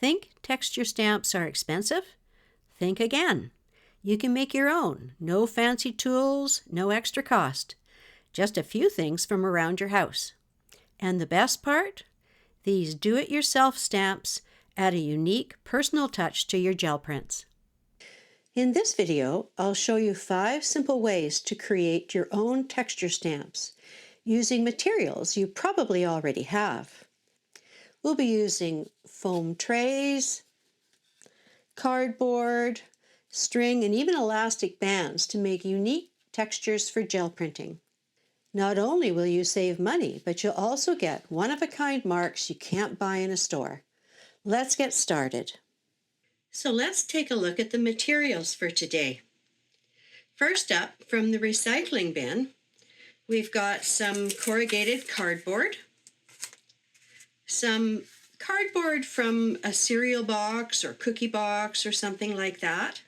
Think texture stamps are expensive? Think again. You can make your own. No fancy tools, no extra cost. Just a few things from around your house. And the best part? These do-it-yourself stamps add a unique personal touch to your gel prints. In this video, I'll show you 5 simple ways to create your own texture stamps using materials you probably already have. We'll be using foam trays, cardboard, string, and even elastic bands to make unique textures for gel printing. Not only will you save money, but you'll also get one-of-a-kind marks you can't buy in a store. Let's get started. So let's take a look at the materials for today. First up, from the recycling bin, we've got some corrugated cardboard, some cardboard from a cereal box or cookie box or something like that.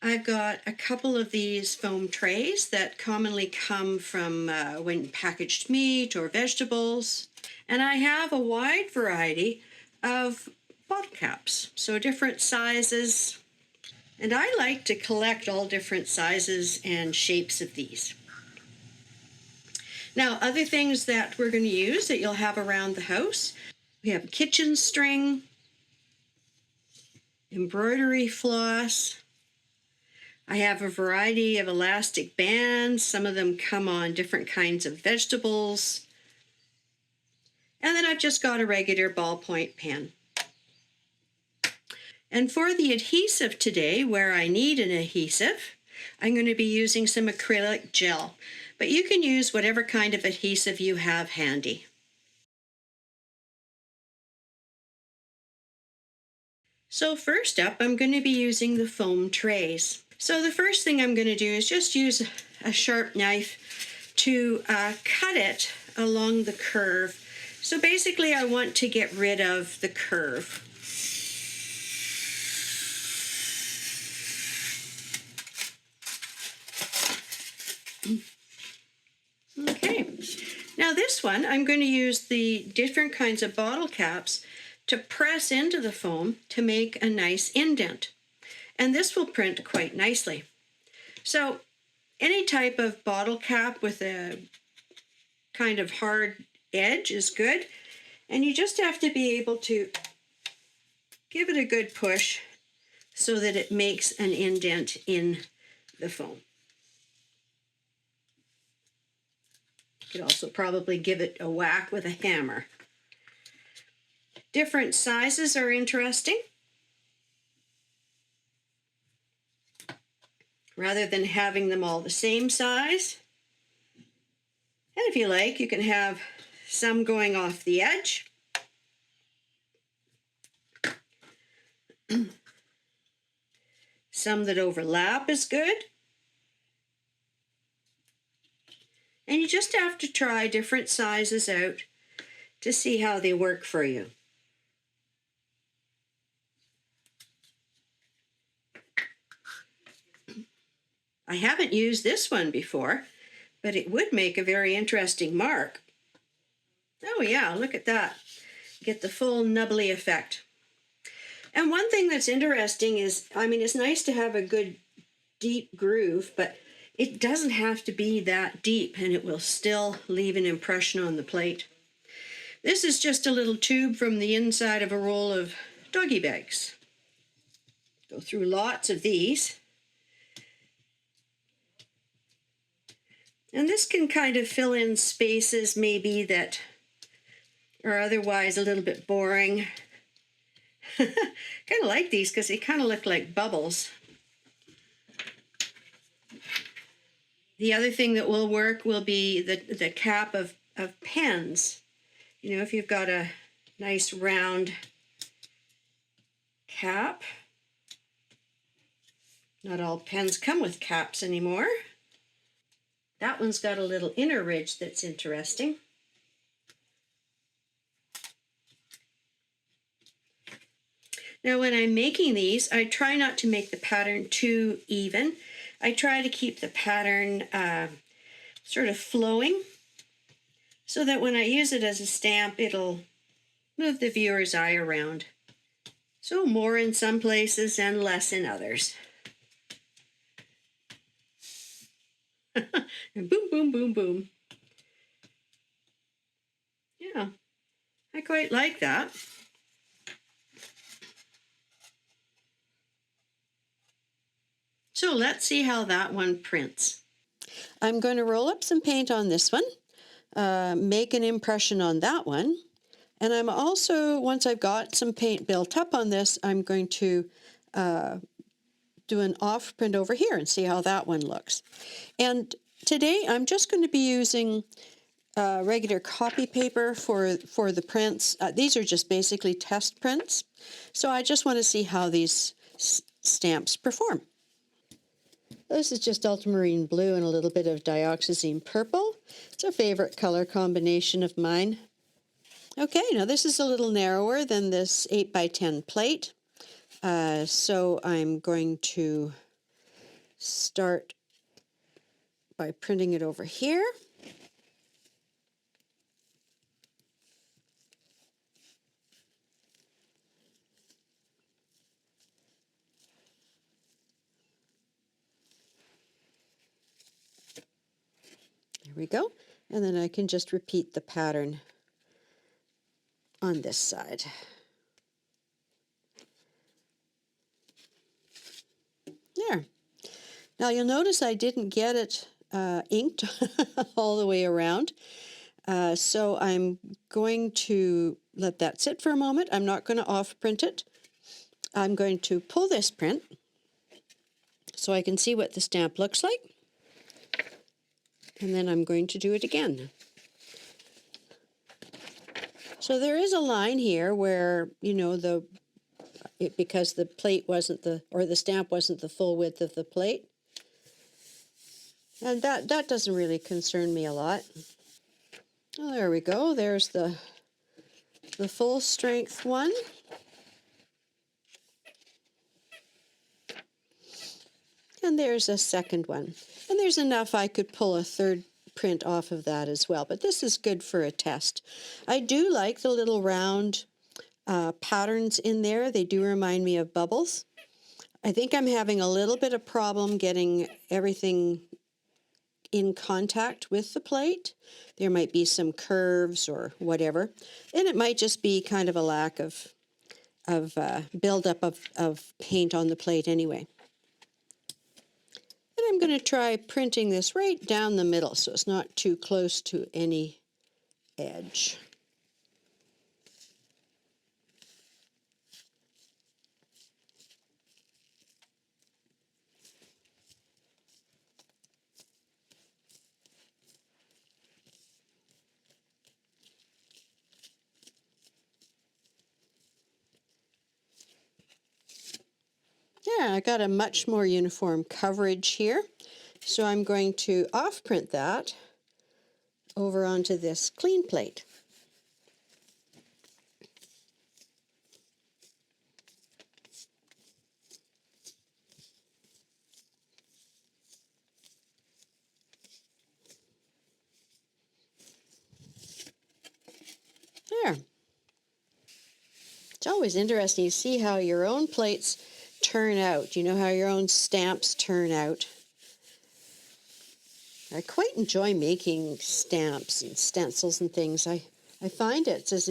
I've got a couple of these foam trays that commonly come from when packaged meat or vegetables. And I have a wide variety of bottle caps, so different sizes. And I like to collect all different sizes and shapes of these. Now, other things that we're going to use that you'll have around the house, we have kitchen string, embroidery floss. I have a variety of elastic bands. Some of them come on different kinds of vegetables. And then I've just got a regular ballpoint pen. And for the adhesive today, where I need an adhesive, I'm going to be using some acrylic gel. But you can use whatever kind of adhesive you have handy. So first up, I'm going to be using the foam trays. So the first thing I'm going to do is just use a sharp knife to cut it along the curve. So basically I want to get rid of the curve. Okay, now this one I'm going to use the different kinds of bottle caps to press into the foam to make a nice indent. And this will print quite nicely. So any type of bottle cap with a kind of hard edge is good. And you just have to be able to give it a good push so that it makes an indent in the foam. You could also probably give it a whack with a hammer. Different sizes are interesting. Rather than having them all the same size. And if you like, you can have some going off the edge. Some that overlap is good. And you just have to try different sizes out to see how they work for you. I haven't used this one before, but it would make a very interesting mark. Oh yeah, look at that. Get the full nubbly effect. And one thing that's interesting is, it's nice to have a good deep groove, but it doesn't have to be that deep and it will still leave an impression on the plate. This is just a little tube from the inside of a roll of doggy bags. Go through lots of these. And this can kind of fill in spaces maybe that are otherwise a little bit boring. Kind of like these because they kind of look like bubbles. The other thing that will work will be the cap of pens. You know, if you've got a nice round cap. Not all pens come with caps anymore. That one's got a little inner ridge that's interesting. Now when I'm making these, I try not to make the pattern too even. I try to keep the pattern sort of flowing so that when I use it as a stamp, it'll move the viewer's eye around. So more in some places and less in others. And boom, boom, boom, boom. Yeah, I quite like that. So let's see how that one prints. I'm going to roll up some paint on this one, make an impression on that one. And I'm also, once I've got some paint built up on this, I'm going to do an off print over here and see how that one looks. And today I'm just going to be using regular copy paper for the prints. These are just basically test prints. So I just want to see how these stamps perform. This is just ultramarine blue and a little bit of dioxazine purple. It's a favorite color combination of mine. Okay, now this is a little narrower than this 8x10 plate. So I'm going to start by printing it over here. There we go. And then I can just repeat the pattern on this side. There. Now you'll notice I didn't get it inked all the way around. So I'm going to let that sit for a moment. I'm not going to off print it. I'm going to pull this print so I can see what the stamp looks like. And then I'm going to do it again. So there is a line here where, you know, because the plate wasn't the stamp wasn't the full width of the plate. And that doesn't really concern me a lot. Oh, there we go. There's the full strength one. And there's a second one. And there's enough I could pull a third print off of that as well. But this is good for a test. I do like the little round patterns in there. They do remind me of bubbles. I think I'm having a little bit of problem getting everything in contact with the plate. There might be some curves or whatever. And it might just be kind of a lack of buildup of paint on the plate anyway. And I'm going to try printing this right down the middle so it's not too close to any edge. Yeah, I got a much more uniform coverage here. So I'm going to off print that over onto this clean plate. There. It's always interesting to see how your own plates turn out. You know how your own stamps turn out. I quite enjoy making stamps and stencils and things. I find it's as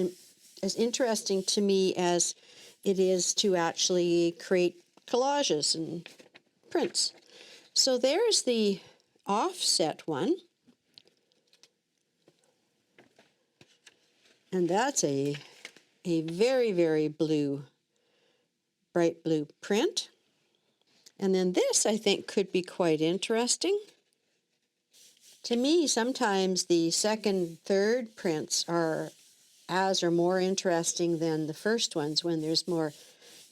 interesting to me as it is to actually create collages and prints. So there's the offset one. And that's a very, very blue, bright blue print. And then this, I think, could be quite interesting. To me, sometimes the second, third prints are as or more interesting than the first ones when there's more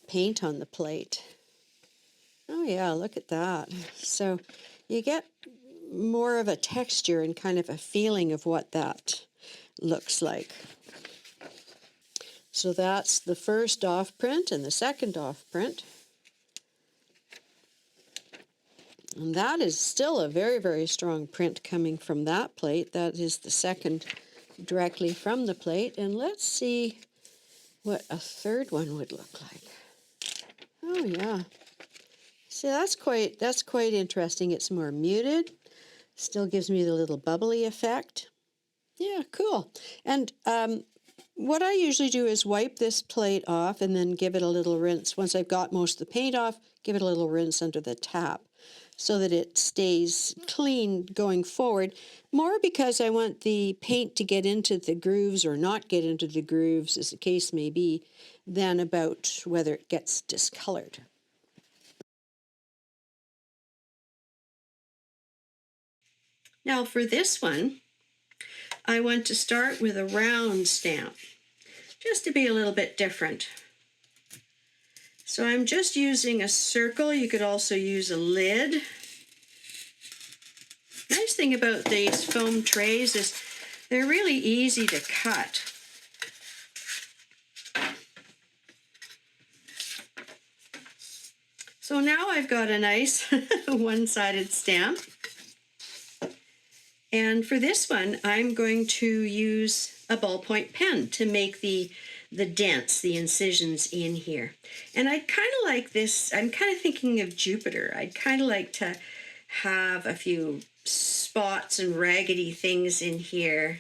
paint on the plate. Oh yeah, look at that. So you get more of a texture and kind of a feeling of what that looks like. So that's the first off print and the second off print. And that is still a very, very strong print coming from that plate. That is the second directly from the plate. And let's see what a third one would look like. Oh yeah. See, that's quite interesting. It's more muted. Still gives me the little bubbly effect. Yeah, cool. And what I usually do is wipe this plate off and then give it a little rinse. Once I've got most of the paint off, give it a little rinse under the tap so that it stays clean going forward. More because I want the paint to get into the grooves or not get into the grooves, as the case may be, than about whether it gets discolored. Now for this one, I want to start with a round stamp, just to be a little bit different. So I'm just using a circle. You could also use a lid. Nice thing about these foam trays is they're really easy to cut. So now I've got a nice one-sided stamp. And for this one, I'm going to use a ballpoint pen to make the dents, the incisions in here. And I'd kind of like this, I'm kind of thinking of Jupiter. I'd kind of like to have a few spots and raggedy things in here.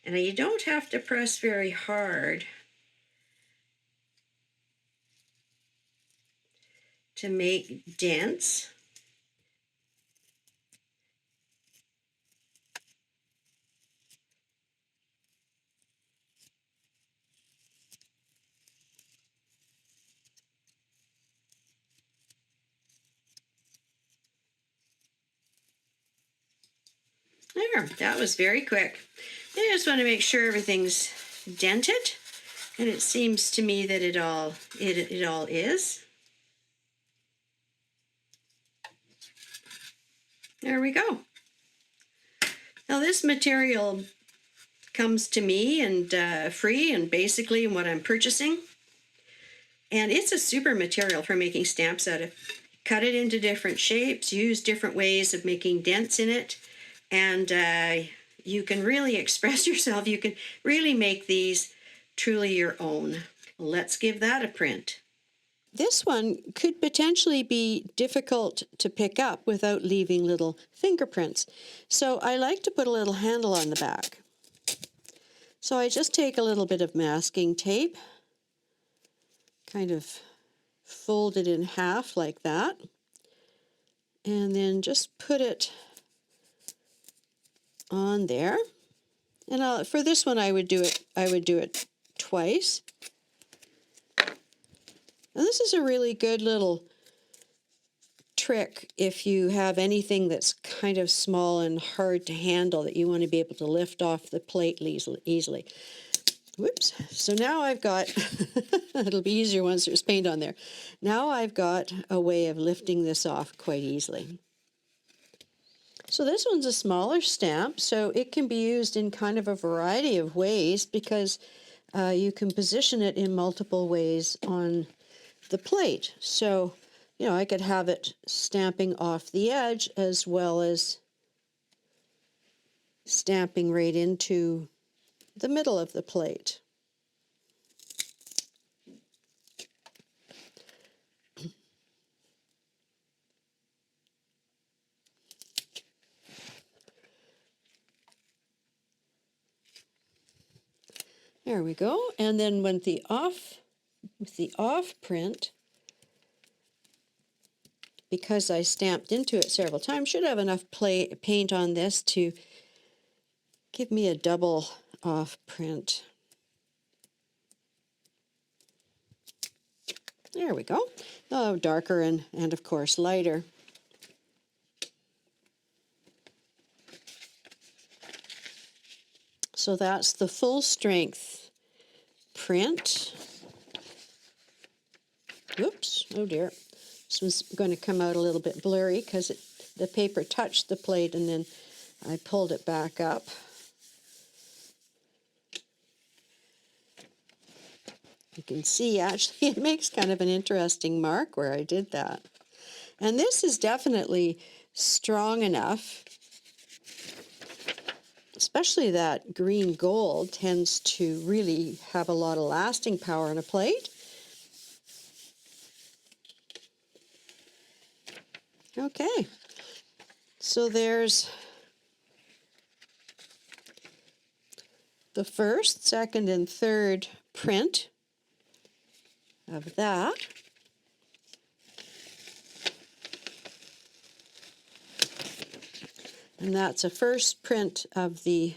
And you don't have to press very hard to make dents. There, that was very quick. I just want to make sure everything's dented, and it seems to me that it all is. There we go. Now this material comes to me and free and basically in what I'm purchasing. And it's a super material for making stamps out of. Cut it into different shapes, use different ways of making dents in it, and you can really express yourself. You can really make these truly your own. Let's give that a print. This one could potentially be difficult to pick up without leaving little fingerprints. So I like to put a little handle on the back. So I just take a little bit of masking tape, kind of fold it in half like that, and then just put it on there. And for this one I would do it twice. And this is a really good little trick if you have anything that's kind of small and hard to handle that you want to be able to lift off the plate easily. Whoops. So now I've got, it'll be easier once there's paint on there. Now I've got a way of lifting this off quite easily. So this one's a smaller stamp, so it can be used in kind of a variety of ways because you can position it in multiple ways on the plate. So, you know, I could have it stamping off the edge as well as stamping right into the middle of the plate. There we go. And then with the off print, because I stamped into it several times, should have enough paint on this to give me a double off print. There we go. Oh, darker and of course lighter. So that's the full strength print. Oops, oh dear. This was going to come out a little bit blurry because the paper touched the plate and then I pulled it back up. You can see actually it makes kind of an interesting mark where I did that. And this is definitely strong enough, especially that green gold tends to really have a lot of lasting power on a plate. Okay, so there's the first, second, and third print of that. And that's a first print of the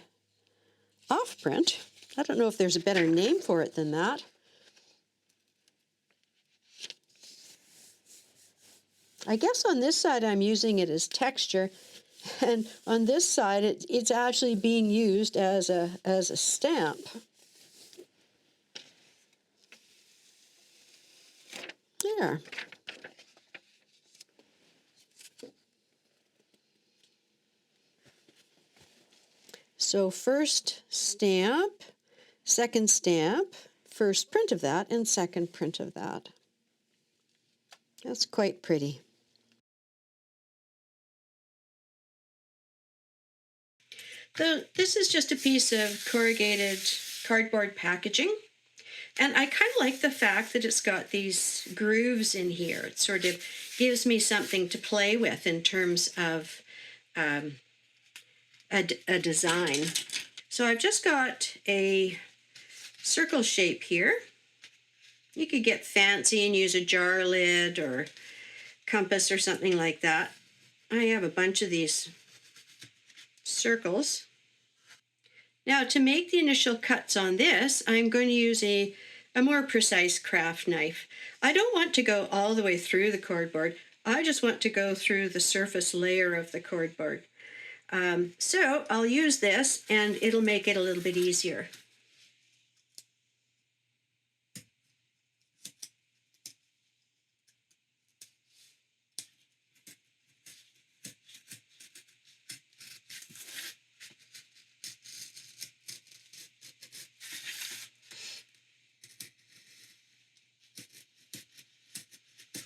off print. I don't know if there's a better name for it than that. I guess on this side I'm using it as texture, and on this side it's actually being used as a stamp. There. So first stamp, second stamp, first print of that, and second print of that. That's quite pretty. This is just a piece of corrugated cardboard packaging. And I kind of like the fact that it's got these grooves in here. It sort of gives me something to play with in terms of a design. So I've just got a circle shape here. You could get fancy and use a jar lid or compass or something like that. I have a bunch of these circles. Now to make the initial cuts on this, I'm going to use a more precise craft knife. I don't want to go all the way through the cardboard. I just want to go through the surface layer of the cardboard. So I'll use this and it'll make it a little bit easier.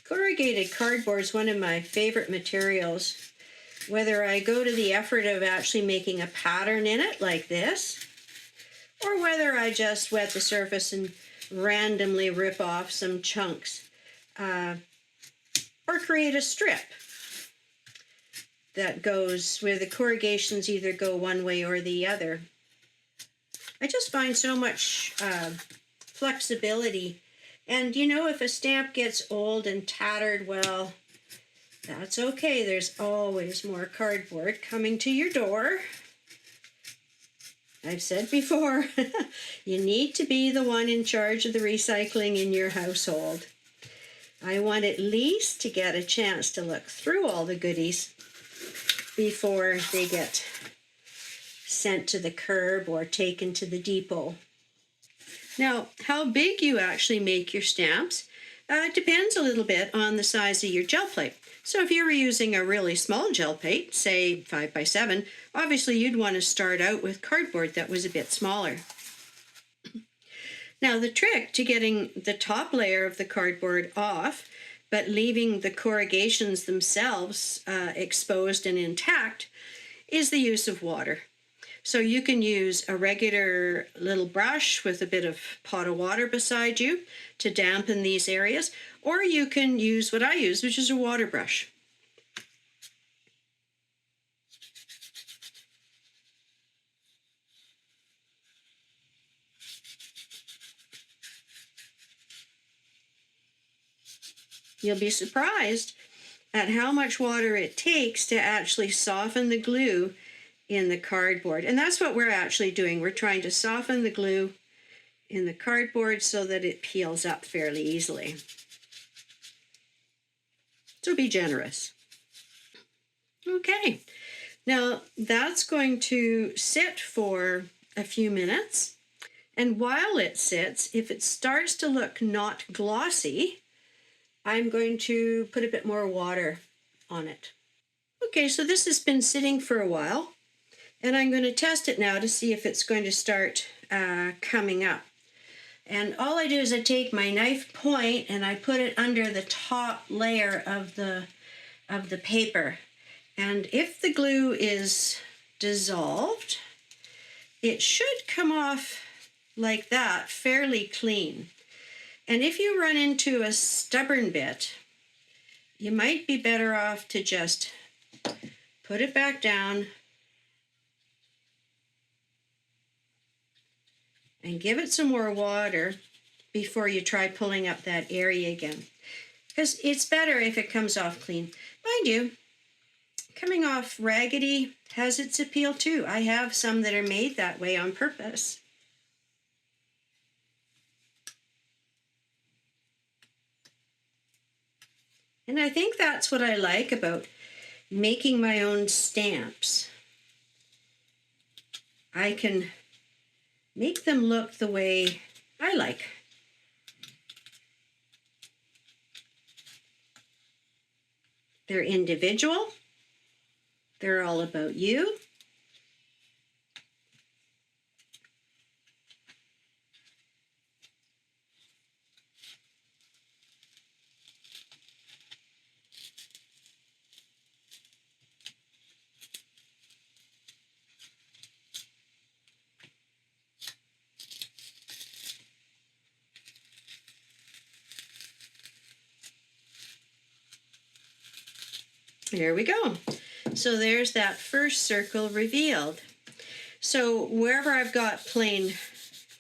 Corrugated cardboard is one of my favorite materials. Whether I go to the effort of actually making a pattern in it like this, or whether I just wet the surface and randomly rip off some chunks, or create a strip that goes where the corrugations either go one way or the other. I just find so much flexibility. And you know, if a stamp gets old and tattered, well, that's okay. There's always more cardboard coming to your door. I've said before, you need to be the one in charge of the recycling in your household. I want at least to get a chance to look through all the goodies before they get sent to the curb or taken to the depot. Now, how big you actually make your stamps depends a little bit on the size of your gel plate. So if you were using a really small gel plate, say 5 by 7, obviously you'd want to start out with cardboard that was a bit smaller. Now the trick to getting the top layer of the cardboard off, but leaving the corrugations themselves exposed and intact, is the use of water. So you can use a regular little brush with a bit of pot of water beside you to dampen these areas, or you can use what I use, which is a water brush. You'll be surprised at how much water it takes to actually soften the glue in the cardboard. And that's what we're actually doing. We're trying to soften the glue in the cardboard so that it peels up fairly easily. So be generous. Okay, now that's going to sit for a few minutes. And while it sits, if it starts to look not glossy, I'm going to put a bit more water on it. Okay, so this has been sitting for a while, and I'm going to test it now to see if it's going to start coming up. And all I do is I take my knife point and I put it under the top layer of the paper. And if the glue is dissolved, it should come off like that, fairly clean. And if you run into a stubborn bit, you might be better off to just put it back down and give it some more water before you try pulling up that area again. Because it's better if it comes off clean. Mind you, coming off raggedy has its appeal too. I have some that are made that way on purpose. And I think that's what I like about making my own stamps. I can make them look the way I like. They're individual. They're all about you. There we go. So there's that first circle revealed. So wherever I've got plain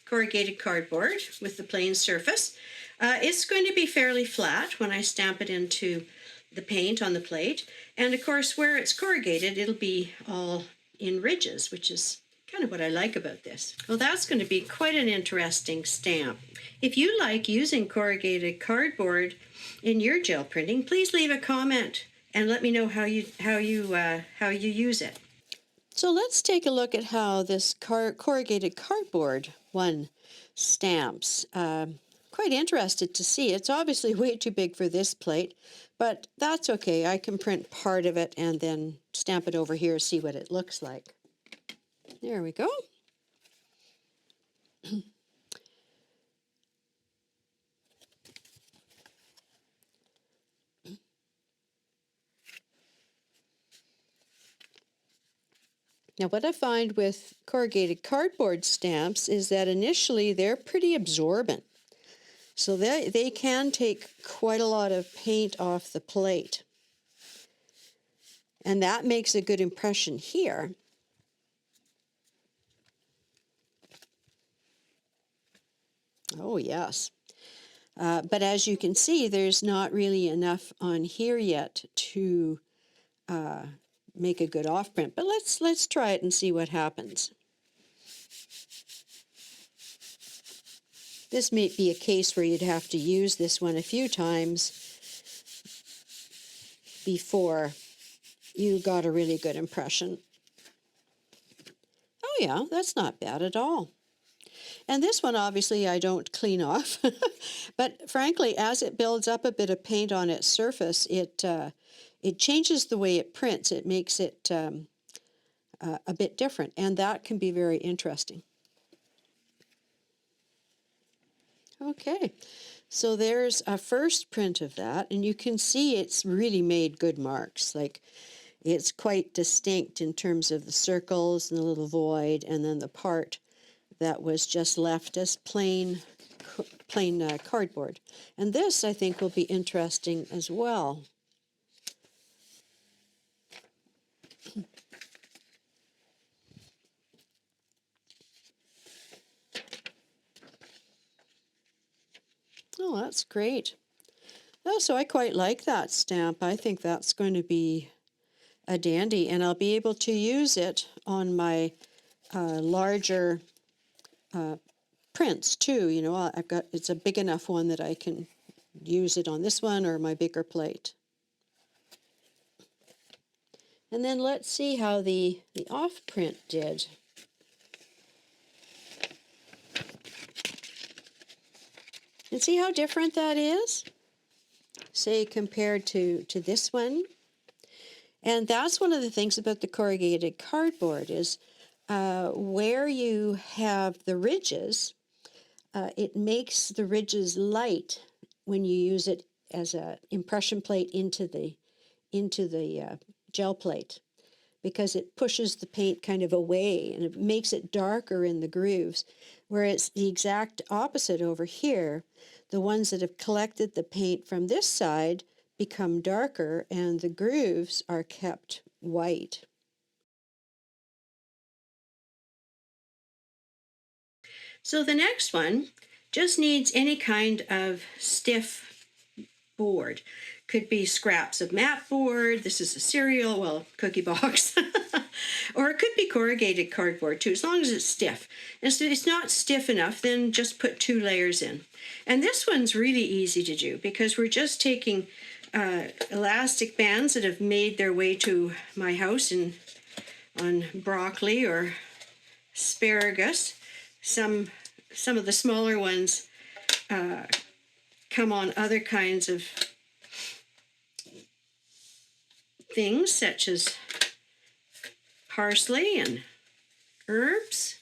corrugated cardboard with the plain surface, it's going to be fairly flat when I stamp it into the paint on the plate. And of course, where it's corrugated, it'll be all in ridges, which is kind of what I like about this. Well, that's going to be quite an interesting stamp. If you like using corrugated cardboard in your gel printing, please leave a comment and let me know how you use it. So let's take a look at how this corrugated cardboard one stamps. Quite interested to see. It's obviously way too big for this plate, but that's okay. I can print part of it and then stamp it over here, see what it looks like. There we go. Now, what I find with corrugated cardboard stamps is that initially they're pretty absorbent. So they can take quite a lot of paint off the plate. And that makes a good impression here. Oh, yes. But as you can see, there's not really enough on here yet to make a good off print. But let's try it and see what happens. This may be a case where you'd have to use this one a few times before you got a really good impression. Oh yeah, that's not bad at all. And this one, obviously, I don't clean off. But frankly, as it builds up a bit of paint on its surface, it changes the way it prints. It makes it a bit different, and that can be very interesting. Okay, so there's a first print of that, and you can see it's really made good marks. Like, it's quite distinct in terms of the circles and the little void, and then the part that was just left as plain cardboard. And this, I think, will be interesting as well. Oh, that's great. Oh, so I quite like that stamp. I think that's going to be a dandy, and I'll be able to use it on my larger prints too. You know, it's a big enough one that I can use it on this one or my bigger plate. And then let's see how the off print did. And see how different that is, say, compared to this one. And that's one of the things about the corrugated cardboard is where you have the ridges, it makes the ridges light when you use it as an impression plate into the gel plate, because it pushes the paint kind of away and it makes it darker in the grooves, whereas the exact opposite over here, the ones that have collected the paint from this side become darker and the grooves are kept white. So the next one just needs any kind of stiff board. Could be scraps of mat board. This is a cereal, well, cookie box. Or it could be corrugated cardboard too, as long as it's stiff. And so if it's not stiff enough, then just put 2 layers in. And this one's really easy to do because we're just taking elastic bands that have made their way to my house on broccoli or asparagus. Some of the smaller ones come on other kinds of things such as parsley and herbs.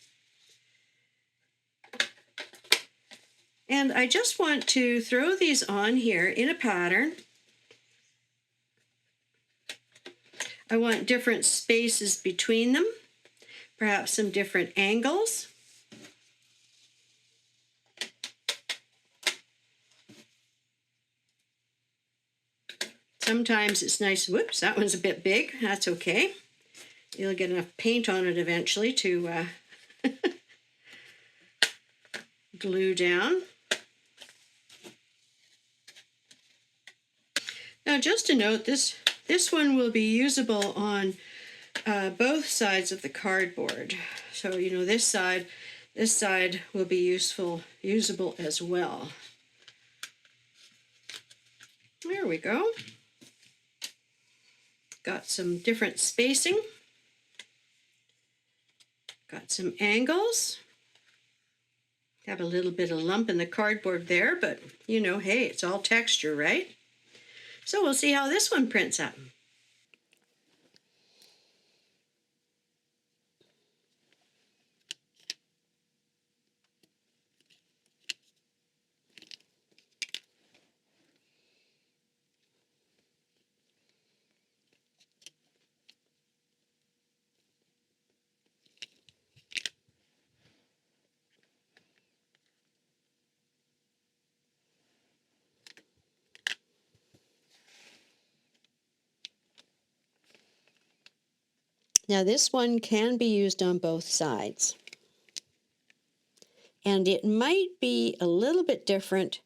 And I just want to throw these on here in a pattern. I want different spaces between them, perhaps some different angles. Sometimes it's nice, whoops, that one's a bit big, that's okay. You'll get enough paint on it eventually to glue down. Now just a note, this one will be usable on both sides of the cardboard. So, you know, this side will be usable as well. There we go. Got some different spacing. Got some angles. Have a little bit of lump in the cardboard there, but you know, hey, it's all texture, right? So we'll see how this one prints up. Now this one can be used on both sides. And it might be a little bit different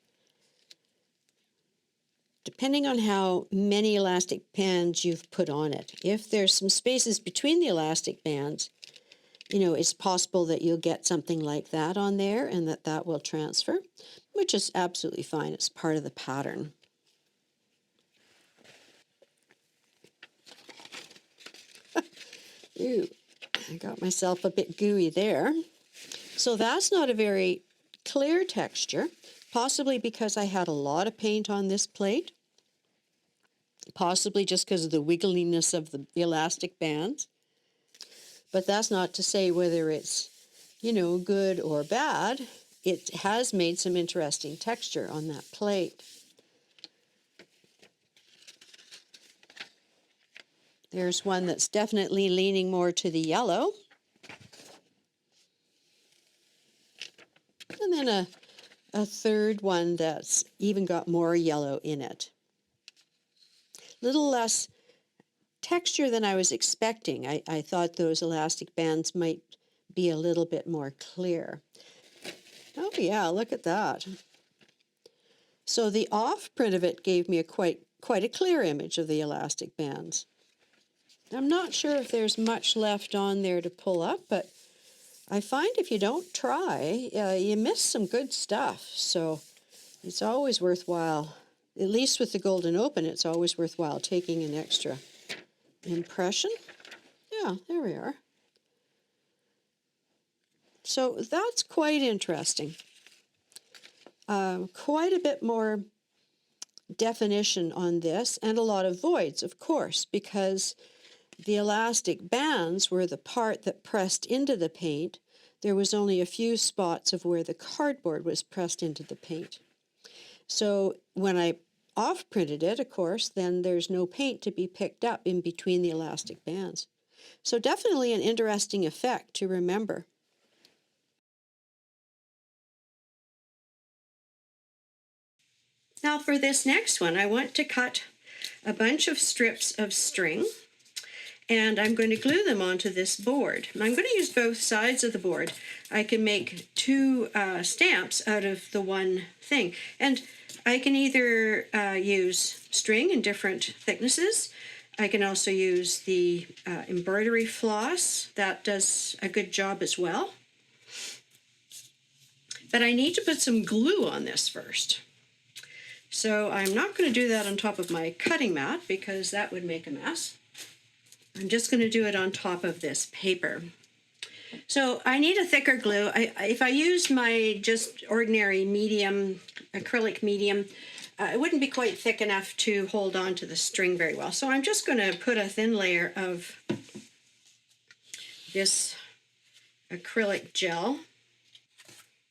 depending on how many elastic bands you've put on it. If there's some spaces between the elastic bands, you know, it's possible that you'll get something like that on there and that will transfer, which is absolutely fine. It's part of the pattern. Ooh, I got myself a bit gooey there. So that's not a very clear texture, possibly because I had a lot of paint on this plate, possibly just because of the wiggliness of the elastic bands. But that's not to say whether it's, you know, good or bad. It has made some interesting texture on that plate. There's one that's definitely leaning more to the yellow. And then a third one that's even got more yellow in it. Little less texture than I was expecting. I thought those elastic bands might be a little bit more clear. Oh yeah, look at that. So the off print of it gave me a quite a clear image of the elastic bands. I'm not sure if there's much left on there to pull up, but I find if you don't try, you miss some good stuff. So it's always worthwhile, at least with the Golden Open, it's always worthwhile taking an extra impression. Yeah, there we are. So that's quite interesting. Quite a bit more definition on this, and a lot of voids, of course, because the elastic bands were the part that pressed into the paint. There was only a few spots of where the cardboard was pressed into the paint. So when I off-printed it, of course, then there's no paint to be picked up in between the elastic bands. So definitely an interesting effect to remember. Now for this next one, I want to cut a bunch of strips of string, and I'm going to glue them onto this board. And I'm going to use both sides of the board. I can make two stamps out of the one thing. And I can either use string in different thicknesses. I can also use the embroidery floss. That does a good job as well. But I need to put some glue on this first. So I'm not going to do that on top of my cutting mat because that would make a mess. I'm just going to do it on top of this paper. So I need a thicker glue. If I used my just ordinary medium, acrylic medium, it wouldn't be quite thick enough to hold on to the string very well. So I'm just going to put a thin layer of this acrylic gel.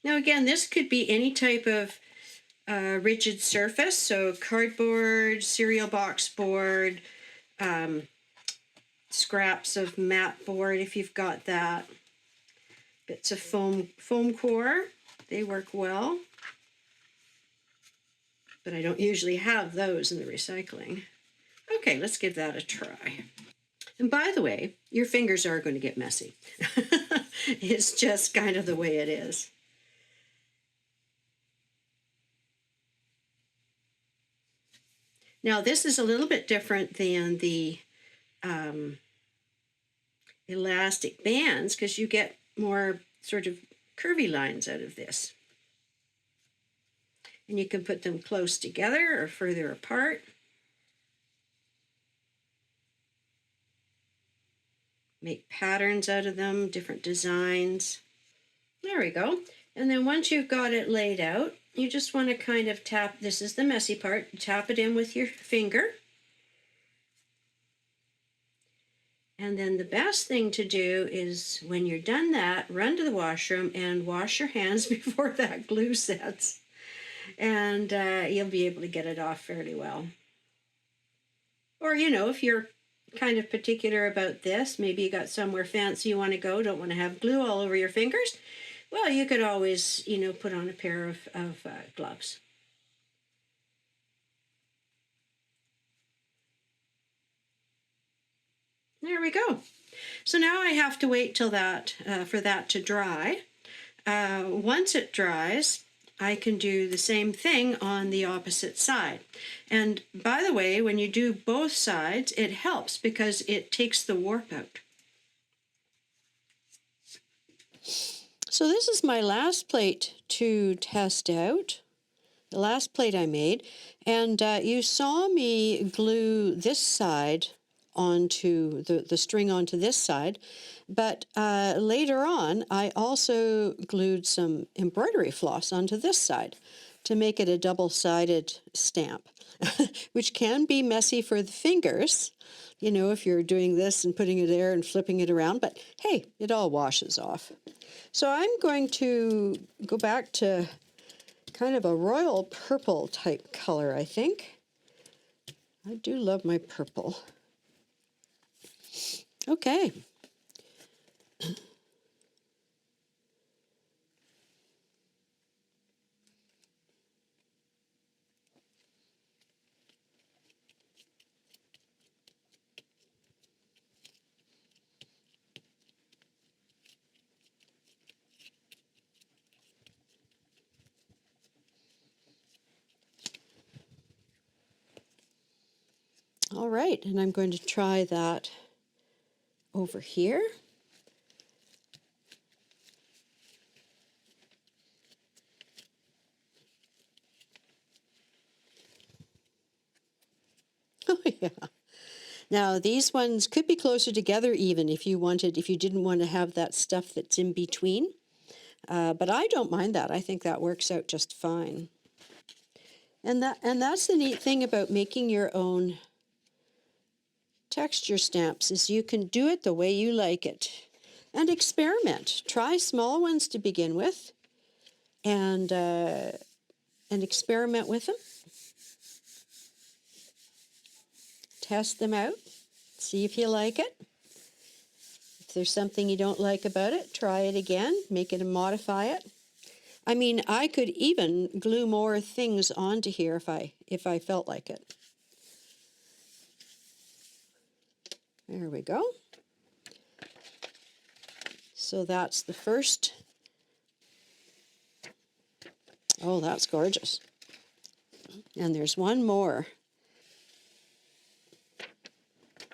Now again, this could be any type of rigid surface, so cardboard, cereal box board, scraps of mat board if you've got that, bits of foam core, they work well, but I don't usually have those in the recycling. Okay, let's give that a try. And by the way, your fingers are going to get messy. It's just kind of the way it is. Now this is a little bit different than the elastic bands because you get more sort of curvy lines out of this. And you can put them close together or further apart. Make patterns out of them, different designs. There we go. And then once you've got it laid out, you just want to kind of tap, this is the messy part, tap it in with your finger. And then the best thing to do is when you're done that, run to the washroom and wash your hands before that glue sets. And you'll be able to get it off fairly well. Or, you know, if you're kind of particular about this, maybe you got somewhere fancy you want to go, don't want to have glue all over your fingers, well, you could always, you know, put on a pair of gloves. There we go. So now I have to wait till that for that to dry. Once it dries, I can do the same thing on the opposite side. And by the way, when you do both sides, it helps because it takes the warp out. So this is my last plate to test out, the last plate I made. And you saw me glue this side onto the string onto this side, but later on I also glued some embroidery floss onto this side to make it a double-sided stamp, which can be messy for the fingers, you know, if you're doing this and putting it there and flipping it around, but hey, it all washes off. So I'm going to go back to kind of a royal purple type color, I think. I do love my purple. Okay. All right, and I'm going to try that over here. Oh yeah. Now these ones could be closer together even if you didn't want to have that stuff that's in between. But I don't mind that. I think that works out just fine. And that's the neat thing about making your own texture stamps is you can do it the way you like it. And experiment. Try small ones to begin with and experiment with them. Test them out. See if you like it. If there's something you don't like about it, try it again. Make it and modify it. I mean, I could even glue more things onto here if I felt like it. There we go. So that's the first. Oh, that's gorgeous. And there's one more.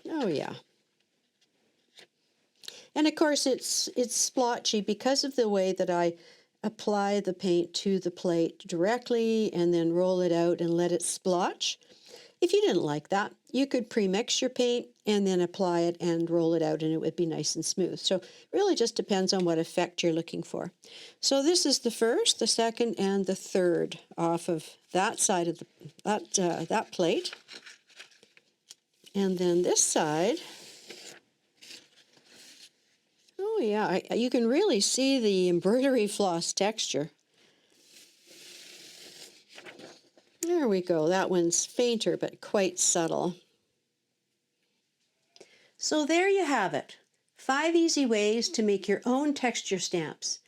Oh yeah. And of course it's splotchy because of the way that I apply the paint to the plate directly and then roll it out and let it splotch. If you didn't like that, you could pre-mix your paint and then apply it and roll it out and it would be nice and smooth. So it really just depends on what effect you're looking for. So this is the first, the second, and the third off of that side of that plate. And then this side, oh yeah, you can really see the embroidery floss texture. There we go. That one's fainter but quite subtle. So there you have it. 5 easy ways to make your own texture stamps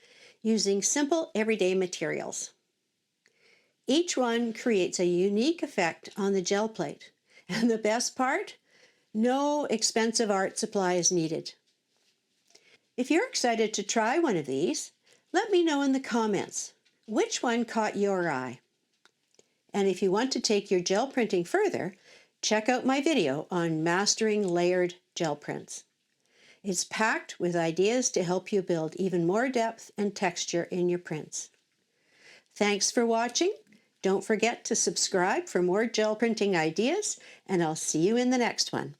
using simple everyday materials. Each one creates a unique effect on the gel plate. And the best part? No expensive art supply is needed. If you're excited to try one of these, let me know in the comments which one caught your eye. And if you want to take your gel printing further, check out my video on mastering layered gel prints. It's packed with ideas to help you build even more depth and texture in your prints. Thanks for watching. Don't forget to subscribe for more gel printing ideas, and I'll see you in the next one.